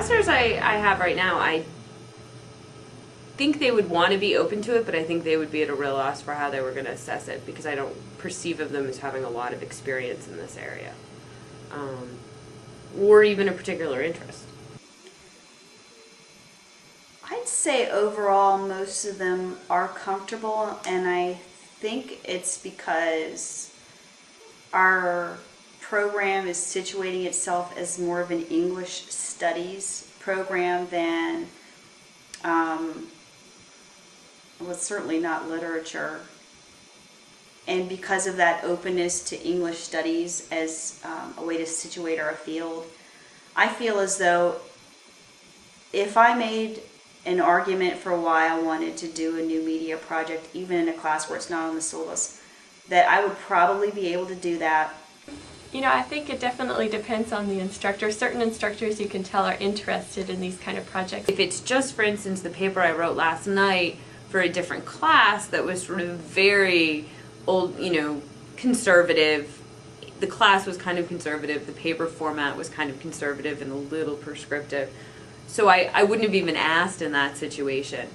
professors I have right now, I think they would want to be open to it, but I think they would be at a real loss for how they were going to assess it because I don't perceive of them as having a lot of experience in this area, or even a particular interest. I'd say overall most of them are comfortable, and I think it's because our program is situating itself as more of an English studies program than, well, it's certainly not literature. And because of that openness to English studies as a way to situate our field, I feel as though if I made an argument for why I wanted to do a new media project, even in a class where it's not on the syllabus, that I would probably be able to do that. You know, I think it definitely depends on the instructor. Certain instructors you can tell are interested in these kind of projects. If it's just, for instance, the paper I wrote last night for a different class that was sort of very old, conservative, the class was kind of conservative, the paper format was kind of conservative and a little prescriptive. So I wouldn't have even asked in that situation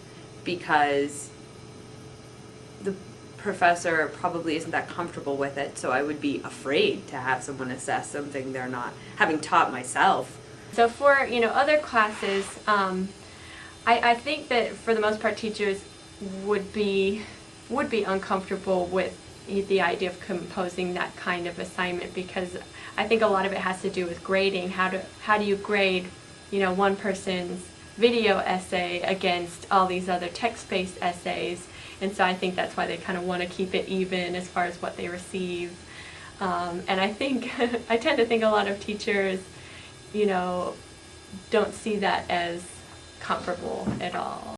because the professor probably isn't that comfortable with it, so I would be afraid to have someone assess something they're not, having taught myself. So for, other classes, I think that for the most part teachers would be uncomfortable with the idea of composing that kind of assignment because I think a lot of it has to do with grading. How do you grade one person's video essay against all these other text-based essays, and so I think that's why they kind of want to keep it even as far as what they receive. And I think, I tend to think a lot of teachers, don't see that as comparable at all.